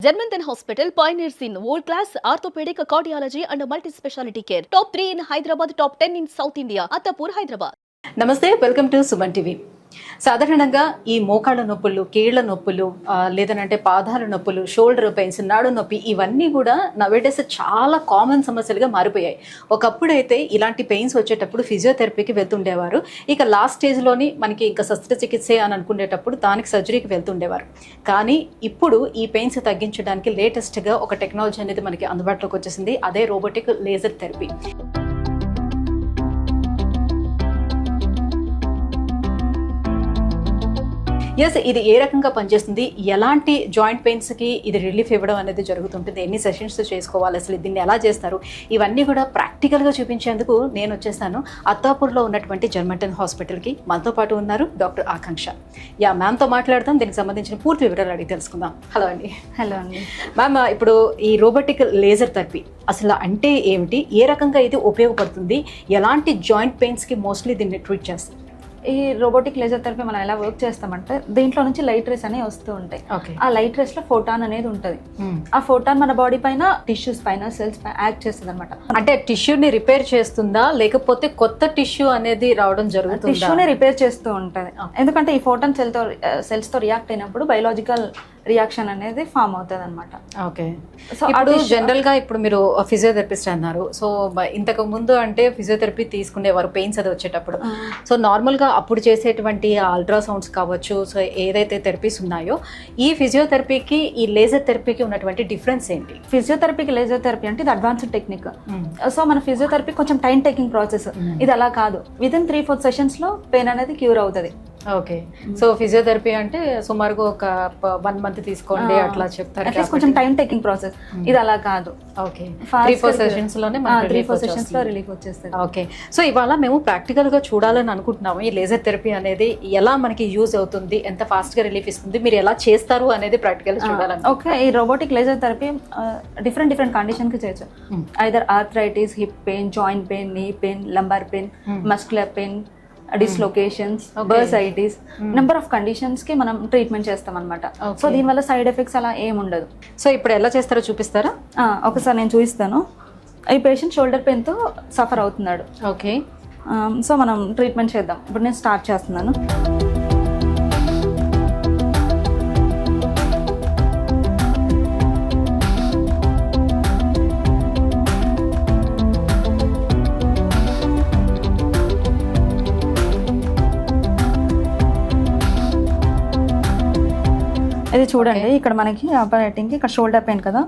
Germanton Hospital pioneers in world-class orthopedic cardiology and multi-specialty care. Top 3 in Hyderabad, top 10 in South India. Attapur, Hyderabad. నమస్తే, welcome to Suman TV. సాధారణంగా ఈ మోకాళ్ళ నొప్పులు, కీళ్ల నొప్పులు, లేదనంటే పాదాల నొప్పులు, షోల్డర్ పెయిన్స్, నాడు నొప్పి, ఇవన్నీ కూడా నవేడేస్ చాలా కామన్ సమస్యలుగా మారిపోయాయి. ఒకప్పుడైతే ఇలాంటి పెయిన్స్ వచ్చేటప్పుడు ఫిజియోథెరపీకి వెళ్తుండేవారు. ఇక లాస్ట్ స్టేజ్లోని మనకి ఇంకా శస్త్రచికిత్సే అని అనుకునేటప్పుడు దానికి సర్జరీకి వెళ్తుండేవారు. కానీ ఇప్పుడు ఈ పెయిన్స్ తగ్గించడానికి లేటెస్ట్గా ఒక టెక్నాలజీ అనేది మనకి అందుబాటులోకి వచ్చేసింది. అదే రోబోటిక్ లేజర్ థెరపీ. ఎస్, ఇది ఏ రకంగా పనిచేస్తుంది, ఎలాంటి జాయింట్ పెయిన్స్కి ఇది రిలీఫ్ ఇవ్వడం అనేది జరుగుతుంటుంది, ఎన్ని సెషన్స్ చేసుకోవాలి, అసలు దీన్ని ఎలా చేస్తారు, ఇవన్నీ కూడా ప్రాక్టికల్గా చూపించేందుకు నేను వచ్చేసాను అత్తాపూర్లో ఉన్నటువంటి జర్మంటన్ హాస్పిటల్కి. మనతో పాటు ఉన్నారు డాక్టర్ ఆకాంక్ష. మ్యామ్తో మాట్లాడదాం, దీనికి సంబంధించిన పూర్తి వివరాలు అడిగి తెలుసుకుందాం. హలో అండి. హలో అండి మ్యామ్, ఇప్పుడు ఈ రోబోటిక్ లేజర్ థెరపీ అసలు అంటే ఏమిటి, ఏ రకంగా ఇది ఉపయోగపడుతుంది, ఎలాంటి జాయింట్ పెయిన్స్కి మోస్ట్లీ దీన్ని ట్రీట్ చేస్తారు? ఈ రోబోటిక్ లేజర్ థెరపీ మనం ఎలా వర్క్ చేస్తామంటే దీంట్లో నుంచి లైట్ రేస్ అనేవి వస్తూ ఉంటాయి. ఆ లైట్ రేస్ లో ఫోటాన్ అనేది ఉంటుంది. ఆ ఫోటాన్ మన బాడీ పైన, టిష్యూస్ పైన, సెల్స్ పైన యాక్ట్ చేస్తుంది అనమాట. అంటే టిష్యూని రిపేర్ చేస్తుందా, లేకపోతే కొత్త టిష్యూ అనేది రావడం జరుగుతుంది? టిష్యూని రిపేర్ చేస్తూ ఉంటుంది. ఎందుకంటే ఈ ఫోటాన్ సెల్స్ తో రియాక్ట్ అయినప్పుడు బయలాజికల్ రియాక్షన్ అనేది ఫామ్ అవుతుంది అనమాట. ఓకే. సో ఇప్పుడు జనరల్ గా ఇప్పుడు మీరు ఫిజియోథెరపిస్ట్ అన్నారు. సో ఇంతకు ముందు అంటే ఫిజియోథెరపీ తీసుకునేవారు పెయిన్స్ అది వచ్చేటప్పుడు. సో నార్మల్ గా అప్పుడు చేసేటువంటి అల్ట్రాసౌండ్స్ కావచ్చు, సో ఏదైతే థెరపీస్ ఉన్నాయో, ఈ ఫిజియోథెరపీకి ఈ లేజర్ థెరపీకి ఉన్నటువంటి డిఫరెన్స్ ఏంటి? ఫిజియోథెరపీకి లేజర్ థెరపీ అంటే ఇది అడ్వాన్స్డ్ టెక్నిక్. సో మన ఫిజియోథెరపీ కొంచెం టైం టేకింగ్ ప్రాసెస్. ఇది అలా కాదు, వితిన్ 3-4 సెషన్స్ లో పెయిన్ అనేది క్యూర్ అవుతుంది. ఓకే. సో ఫిజియోథెరపీ అంటే సుమారుగా ఒక 1 మంత్ తీసుకోండి అట్లా చెప్తారు, కొంచెం టైం టేకింగ్ ప్రాసెస్. ఇది అలా కాదు, ఓకే, 3-4 సెషన్స్ లోనే 3-4 సెషన్స్ లో రిలీఫ్ వచ్చేస్తుంది. ఓకే. సో ఇవాళ మేము ప్రాక్టికల్ గా చూడాలని అనుకుంటున్నాము. ఈ లేజర్ థెరపీ అనేది ఎలా మనకి యూజ్ అవుతుంది, ఎంత ఫాస్ట్ గా రిలీఫ్ ఇస్తుంది, మీరు ఎలా చేస్తారు అనేది ప్రాక్టికల్ చూడాలని. ఓకే. ఈ robotic laser therapy different condition కి చేయొచ్చు. Either arthritis, hip pain, joint pain, knee pain, lumbar pain, muscular pain, dislocations, bursitis, number of conditions కి మనం ట్రీట్మెంట్ చేస్తాం అనమాట. సో దీనివల్ల సైడ్ ఎఫెక్ట్స్ అలా ఏముండదు. సో ఇప్పుడు ఎలా చేస్తారో చూపిస్తారా? ఒకసారి నేను చూపిస్తాను. ఈ పేషెంట్ షోల్డర్ పెయిన్ తో సఫర్ అవుతున్నాడు. ఓకే. సో మనం ట్రీట్మెంట్ చేద్దాం. ఇప్పుడు నేను స్టార్ట్ చేస్తున్నాను. ఇది చూడండి, ఇక్కడ మనకి ఆపరేటింగ్ ఇక్కడ షోల్డర్ పెయిన్ కదా,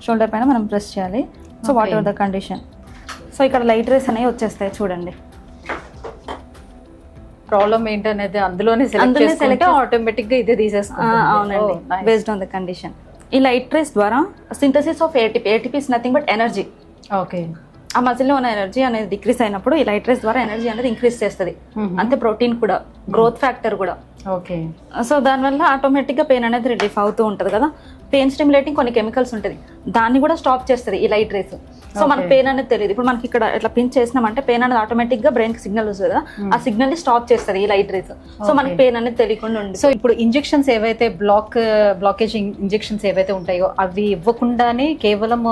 షోల్డర్ పైన మనం ప్రెస్ చేయాలి. So what ever the condition. So ఇక్కడ లైట్ రేస్ అనేవి వచ్చేస్తాయి చూడండి. ప్రాబ్లం ఏంటనేది అందులోనే సెలెక్ట్ ఆటోమేటిక్ గా ఇదే తీసేస్తాం. అవునండి, బేస్డ్ ఆన్ ద కండిషన్. ఈ లైట్ రేస్ ద్వారా synthesis of ATP. ATP is nothing but energy. Okay. ఆ మజిల్లో ఉన్న ఎనర్జీ అనేది డిక్రీస్ అయినప్పుడు ఈ లైట్ రేస్ ద్వారా ఎనర్జీ అనేది ఇంక్రీజ్ చేస్తుంది. అంతే ప్రోటీన్ కూడా, గ్రోత్ ఫ్యాక్టర్ కూడా. ఓకే. సో దానివల్ల ఆటోమేటిక్గా పెయిన్ అనేది రిలీఫ్ అవుతూ ఉంటుంది కదా. పెయిన్ స్టిమ్యులేటింగ్ కొన్ని కెమికల్స్ ఉంటుంది, దాన్ని కూడా స్టాప్ చేస్తుంది ఈ లైట్ రేస్. సో మనకు పెయిన్ అనేది తెలియదు. ఇప్పుడు మనకి ఇక్కడ ఇట్లా పిన్ చేసినామంటే పెయిన్ అనేది ఆటోమేటిక్ గా బ్రెయిన్ కి సిగ్నల్ వస్తుంది కదా, ఆ సిగ్నల్ ని స్టాప్ చేస్తుంది ఈ లైట్ రేస్. సో మనకి పెయిన్ అనేది తెలియకుండా ఉంటుంది. సో ఇప్పుడు ఇంజెక్షన్స్ ఏవైతే బ్లాకేజ్ ఇంజెక్షన్స్ ఏవైతే ఉంటాయో అవి ఇవ్వకుండానే కేవలం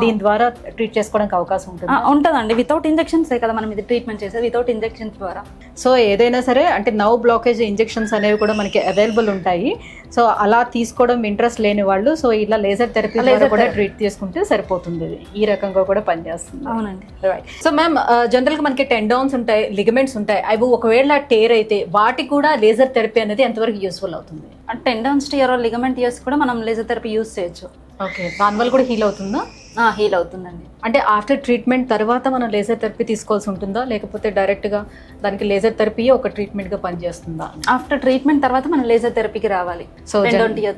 దీని ద్వారా ట్రీట్ చేసుకోవడానికి అవకాశం ఉంటుంది? ఉంటుందండి. వితౌట్ ఇంజెక్షన్స్ కదా మనం ఇది ట్రీట్మెంట్ చేసేది, వితౌట్ ఇంజెక్షన్స్ ద్వారా. సో ఏదైనా సరే అంటే నవ్ బ్లాకేజ్ ఇంజెక్షన్స్ అనేవి కూడా మనకి అవైలబుల్ ఉంటాయి. సో అలా తీసుకోవడం ఇంట్రెస్ట్ లేని వాళ్ళు సో ఇలా లేజర్ థెరపీ కూడా ట్రీట్ చేసుకుంటే సరిపోతుంది. ఈ రకంగా కూడా పనిచేస్తుంది. అవునండి. రైట్. సో మ్యామ్, జనరల్ గా మనకి టెండోన్స్ ఉంటాయి, లిగమెంట్స్ ఉంటాయి, అవి ఒకవేళ టేర్ అయితే వాటికి కూడా లేజర్ థెరపీ అనేది ఎంతవరకు యూస్ఫుల్ అవుతుంది? టెండోన్స్ టియర్, లిగమెంట్ టియర్స్ కూడా మనం లేజర్ థెరపీ యూస్ చేయొచ్చు. ఓకే. దానివల్ల కూడా హీల్ అవుతుందా? హీల్ అవుతుందండి. అంటే ఆఫ్టర్ ట్రీట్మెంట్ తర్వాత మనం లేజర్ థెరపీ తీసుకోవాల్సి ఉంటుందా, లేకపోతే డైరెక్ట్గా దానికి లేజర్ థెరపీ ఒక ట్రీట్మెంట్గా పనిచేస్తుందా? ఆఫ్టర్ ట్రీట్మెంట్ తర్వాత మనం లేజర్ థెరపీకి రావాలి. సో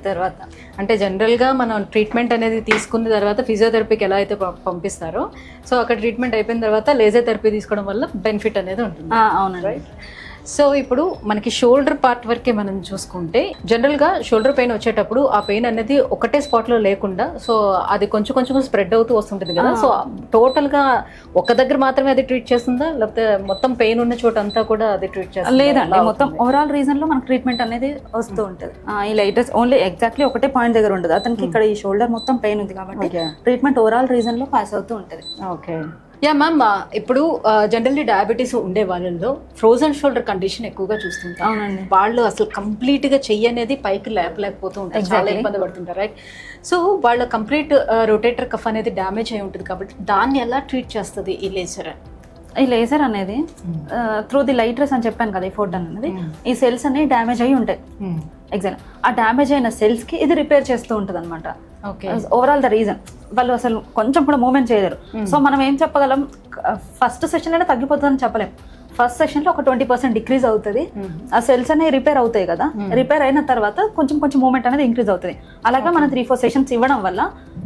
తర్వాత అంటే జనరల్గా మనం ట్రీట్మెంట్ అనేది తీసుకున్న తర్వాత ఫిజియోథెరపీకి ఎలా అయితే పంపిస్తారో, సో అక్కడ ట్రీట్మెంట్ అయిపోయిన తర్వాత లేజర్ థెరపీ తీసుకోవడం వల్ల బెనిఫిట్ అనేది ఉంటుంది. అవునండి. రైట్. సో ఇప్పుడు మనకి షోల్డర్ పార్ట్ వరకే మనం చూసుకుంటే జనరల్గా షోల్డర్ పెయిన్ వచ్చేటప్పుడు ఆ పెయిన్ అనేది ఒకటే స్పాట్లో లేకుండా సో అది కొంచెం కొంచెం స్ప్రెడ్ అవుతూ వస్తుంటుంది కదా. సో టోటల్గా ఒక దగ్గర మాత్రమే అది ట్రీట్ చేస్తుందా, లేకపోతే మొత్తం పెయిన్ ఉన్న చోట అంతా కూడా అది ట్రీట్ చేస్తుందా? లేదండి, మొత్తం ఓవరాల్ రీజన్ లో మనకు ట్రీట్మెంట్ అనేది వస్తూ ఉంటుంది. ఈ లేటెస్ట్ ఓన్లీ ఎగ్జాక్ట్లీ ఒకటే పాయింట్ దగ్గర ఉండదు. అతనికి ఇక్కడ ఈ షోల్డర్ మొత్తం పెయిన్ ఉంది కాబట్టి ట్రీట్మెంట్ ఓవరాల్ రీజన్ లో పాస్ అవుతూ ఉంటుంది. ఓకే. యా మ్యామ్, ఇప్పుడు జనరల్లీ డయాబెటీస్ ఉండే వాళ్ళలో ఫ్రోజన్ షోల్డర్ కండిషన్ ఎక్కువగా చూస్తుంటాం. అవునండి. వాళ్ళు అసలు కంప్లీట్ గా చెయ్యి అనేది పైకి లేపలేకపోతూ ఉంటారు, చాలా ఇబ్బంది పడుతుంటారు, రైట్? సో వాళ్ళ కంప్లీట్ రొటేటర్ కఫ్ అనేది డ్యామేజ్ అయి ఉంటుంది కాబట్టి దాన్ని ఎలా ట్రీట్ చేస్తుంది ఈ లేజర్? ఈ లేజర్ అనేది త్రూ ది లైట్ రేస్ అని చెప్పాను కదా, ఈ ఫోటోన్ అనేది ఈ సెల్స్ అనేవి డ్యామేజ్ అయ్యి ఉంటాయి. ఎగ్జాక్ట్ ఆ డ్యామేజ్ అయిన సెల్స్ కి ఇది రిపేర్ చేస్తూ ఉంటుంది అనమాట. ఓవరాల్ ద రీజన్ వాళ్ళు అసలు కొంచెం కూడా మూవ్మెంట్ చేయలేరు. సో మనం ఏం చెప్పగలం, ఫస్ట్ సెషన్ అయినా తగ్గిపోతుందని చెప్పలేం. ఫస్ట్ సెషన్ లో ఒక 20% డిక్రీజ్ అవుతుంది. ఆ సెల్స్ అనేవి రిపేర్ అవుతాయి కదా, రిపేర్ అయిన తర్వాత కొంచెం కొంచెం మూవ్మెంట్ అనేది ఇంక్రీజ్ అవుతుంది. అలాగే మనం 3-4 సెషన్స్ ఇవ్వడం వల్ల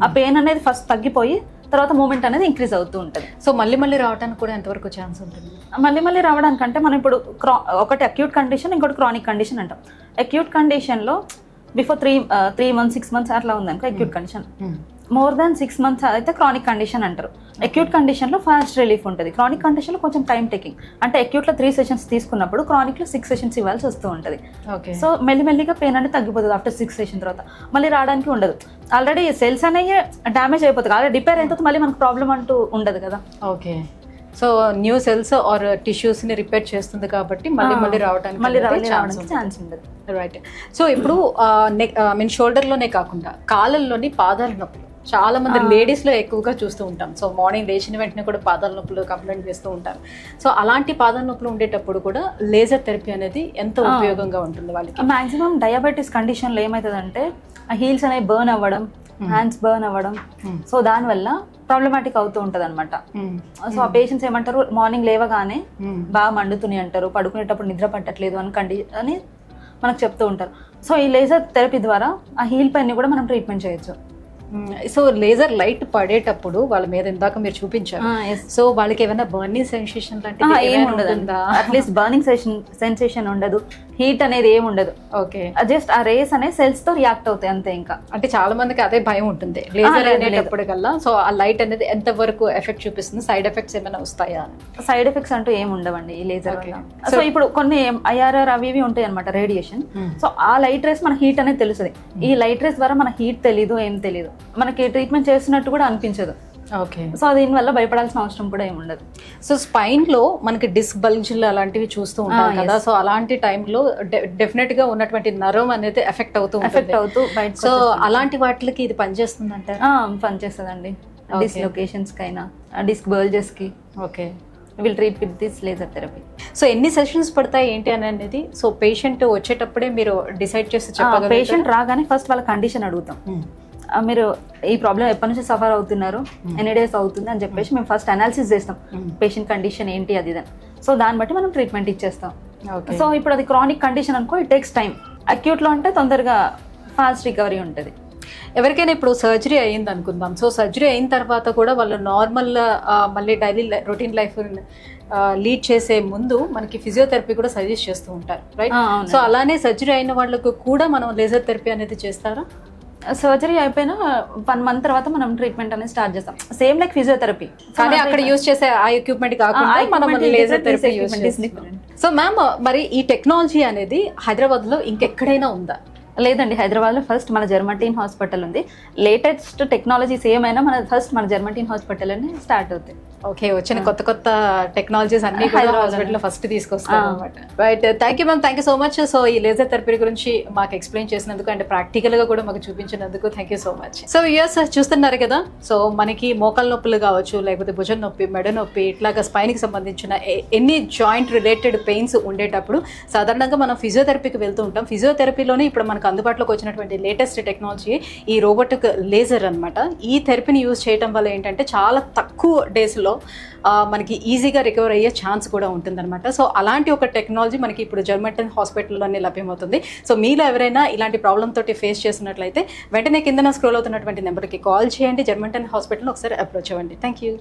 ఆ పెయిన్ అనేది ఫస్ట్ తగ్గిపోయి తర్వాత మూమెంట్ అనేది ఇంక్రీజ్ అవుతూ ఉంటుంది. సో మళ్ళీ రావడానికి కూడా ఎంతవరకు ఛాన్స్ ఉంటుంది? మళ్ళీ రావడానికంటే మనం ఇప్పుడు ఒకటి అక్యూట్ కండిషన్, ఇంకోటి క్రానిక్ కండిషన్ అంటాం. అక్యూట్ కండిషన్లో బిఫోర్ 3 months 6 months అట్లా ఉందనుకో acute condition. More than 6 months అయితే క్రానిక్ కండిషన్ అంటారు. అక్యూట్ కండిషన్లో ఫాస్ట్ రిలీఫ్ ఉంటుంది, క్రానిక్ కండిషన్లో కొంచెం టైం టేకింగ్. అంటే అక్యూట్లో 3 సెషన్స్ తీసుకున్నప్పుడు క్రానిక్లో 6 సెషన్స్ ఇవ్వాల్సి వస్తూ ఉంటుంది. సో మెల్లిమెల్లిగా పెయిన్ అనేది తగ్గిపోతుంది ఆఫ్టర్ 6 సెషన్ తర్వాత. మళ్ళీ రావడానికి ఉండదు. ఆల్రెడీ సెల్స్ అనేవి డ్యామేజ్ అయిపోతుంది, ఆల్రెడీ రిపేర్ అయిన తర్వాత మళ్ళీ మనకు ప్రాబ్లం అంటూ ఉండదు కదా. Okay. So new cells or tissues ని రిపేర్ చేస్తుంది కాబట్టి మళ్ళీ రావడానికి ఛాన్స్ ఉండదు, రైట్? సో ఇప్పుడు మీన్ షోల్డర్ లోనే కాకుండా కాళ్ళల్లోని పాదాల నొప్పులు చాలా మంది లేడీస్ లో ఎక్కువగా చూస్తూ ఉంటాం. సో మార్నింగ్ లేచిన వెంటనే కూడా పాదాల నొప్పులు కంప్లైంట్ చేస్తూ ఉంటారు. సో అలాంటి పాదాల నొప్పులు ఉండేటప్పుడు కూడా లేజర్ థెరపీ అనేది ఎంత ఉపయోగంగా ఉంటుంది వాళ్ళకి? మాక్సిమం డయాబెటీస్ కండిషన్ లో ఏమవుతుందంటే హీల్స్ అనేవి బర్న్ అవ్వడం, హ్యాండ్స్ బర్న్ అవ్వడం, సో దానివల్ల ప్రాబ్లమాటిక్ అవుతూ ఉంటుంది అనమాట. సో ఆ పేషెంట్స్ ఏమంటారు, మార్నింగ్ లేవగానే బాగా మండుతున్నాయి అంటారు, పడుకునేటప్పుడు నిద్ర పట్టట్లేదు అని మనకు చెప్తూ ఉంటారు. సో ఈ లేజర్ థెరపీ ద్వారా ఆ హీల్ పెయిన్ ని కూడా మనం ట్రీట్మెంట్ చేయొచ్చు. సో లేజర్ లైట్ పడేటప్పుడు వాళ్ళ మీద ఇందాక మీరు చూపించారు, సో వాళ్ళకి ఏమైనా బర్నింగ్ సెన్సేషన్ లాంటిది ఏమి ఉండదు, అట్లీస్ట్ బర్నింగ్ సెన్సేషన్ ఉండదు, హీట్ అనేది ఏమి ఉండదు. ఓకే. జస్ట్ ఆ రేస్ అనే సెల్స్ తో రియాక్ట్ అవుతాయి అంతే. ఇంకా అంటే చాలా మందికి అదే భయం ఉంటుంది లేజర్ అనేటప్పుడు కల్లా. సో ఆ లైట్ అనేది ఎంత వరకు ఎఫెక్ట్ చూపిస్తుంది, సైడ్ ఎఫెక్ట్స్ ఏమైనా వస్తాయా? సైడ్ ఎఫెక్ట్స్ అంటూ ఏమి ఉండవండి ఈ లేజర్ వల్ల. సో ఇప్పుడు కొన్ని IRR అవి ఇవి ఉంటాయి అనమాట, రేడియేషన్. సో ఆ లైట్ రేస్ మన హీట్ అనేది తెలుస్తుంది. ఈ లైట్ రేస్ ద్వారా మన హీట్ తెలీదు, ఏం తెలీదు, మనకి ట్రీట్మెంట్ చేస్తున్నట్టు కూడా అనిపించదు. ఓకే. సో దీనివల్ల భయపడాల్సిన అవసరం కూడా ఏమి ఉండదు. సో స్పైన్ లో మనకి డిస్క్ బల్జ్లు అలాంటివి చూస్తూ ఉంటాం కదా, సో అలాంటి టైంలో డెఫినెట్ గా ఉన్నటువంటి నరం అనేది ఎఫెక్ట్ అవుతూ బయట. సో అలాంటి వాటికి ఇది పనిచేస్తుంది అంటే? పనిచేస్తుందండి, డిస్లొకేషన్స్ కైనా, డిస్క్ బల్జెస్ కి. Okay. Will treat with this laser therapy. So ఎన్ని సెషన్స్ పడతాయి ఏంటి అనేది సో పేషెంట్ వచ్చేటప్పుడే మీరు డిసైడ్ చేసి చెప్పగలరు? పేషెంట్ రాగానే ఫస్ట్ వాళ్ళ కండిషన్ అడుగుతాం. మీరు ఈ ప్రాబ్లం ఎప్పటి నుంచి సఫర్ అవుతున్నారు, ఎన్ని డేస్ అవుతుంది అని చెప్పేసి మేము ఫస్ట్ అనాలిసిస్ చేస్తాం, పేషెంట్ కండిషన్ ఏంటి అది ఇదని. సో దాన్ని బట్టి మనం ట్రీట్మెంట్ ఇచ్చేస్తాం. సో ఇప్పుడు అది క్రానిక్ కండిషన్ అనుకో, ఇట్ టేక్స్ టైం. అక్యూట్లో అంటే తొందరగా ఫాస్ట్ రికవరీ ఉంటుంది. ఎవరికైనా ఇప్పుడు సర్జరీ అయ్యింది అనుకుందాం, సో సర్జరీ అయిన తర్వాత కూడా వాళ్ళు నార్మల్ మళ్ళీ డైలీ రొటీన్ లైఫ్ లీడ్ చేసే ముందు మనకి ఫిజియోథెరపీ కూడా సజెస్ట్ చేస్తూ ఉంటారు, రైట్? సో అలానే సర్జరీ అయిన వాళ్ళకు కూడా మనం లేజర్ థెరపీ అనేది చేస్తారా? సర్జరీ అయిపోయిన 1 month తర్వాత మనం ట్రీట్మెంట్ అనేది స్టార్ట్ చేస్తాం, సేమ్ లైక్ ఫిజియోథెరపీ. కానీ అక్కడ యూజ్ చేసే ఆ ఎక్విప్మెంట్ కాకుండా మనం లేజర్ థెరపీ యూజ్ చేస్తాం. సో మ్యామ్, మరి ఈ టెక్నాలజీ అనేది హైదరాబాద్ లో ఇంకెక్కడైనా ఉందా? లేదండి, హైదరాబాద్లో ఫస్ట్ మన జర్మటీన్ హాస్పిటల్ ఉంది. లేటెస్ట్ టెక్నాలజీస్ ఏమైనా మన జర్మటీన్ హాస్పిటల్ అని స్టార్ట్ అవుతాయి. ఓకే. వచ్చిన కొత్త టెక్నాలజీస్ అన్ని హాస్పిటల్ ఫస్ట్ తీసుకొస్తాం అనమాట, right? Thank you ma'am, thank you so much. So ఈ లేజర్ థెరపీ గురించి మాకు ఎక్స్ప్లెయిన్ చేసినందుకు అండ్ ప్రాక్టికల్ గా కూడా మాకు చూపించినందుకు thank you so much. So యూఎస్ చూస్తున్నారు కదా, సో మనకి మోకాల నొప్పులు కావచ్చు, లేకపోతే భుజం నొప్పి, మెడ నొప్పి, ఇట్లాగా స్పైన్ కి సంబంధించిన ఎన్ని జాయింట్ రిలేటెడ్ పెయిన్స్ ఉండేటప్పుడు సాధారణంగా మనం ఫిజియోథెరపీకి వెళ్తూ ఉంటాం. ఫిజియోథెరపీలోనే ఇప్పుడు మనకు అందుబాటులోకి వచ్చినటువంటి లేటెస్ట్ టెక్నాలజీ ఈ రోబోటిక్ లేజర్ అనమాట. ఈ థెరపీని యూజ్ చేయడం వల్ల ఏంటంటే చాలా తక్కువ డేస్లో మనకి ఈజీగా రికవర్ అయ్యే ఛాన్స్ కూడా ఉంటుందన్నమాట. సో అలాంటి ఒక టెక్నాలజీ మనకి ఇప్పుడు జర్మటన్ హాస్పిటల్లోనే లభ్యమవుతుంది. సో మీలో ఎవరైనా ఇలాంటి ప్రాబ్లమ్ తోటి ఫేస్ చేస్తున్నట్లయితే వెంటనే కింద స్క్రోల్ అవుతున్నటువంటి నెంబర్కి కాల్ చేయండి, జర్మటన్ హాస్పిటల్ ఒకసారి అప్రోచ్ అవ్వండి. Thank you.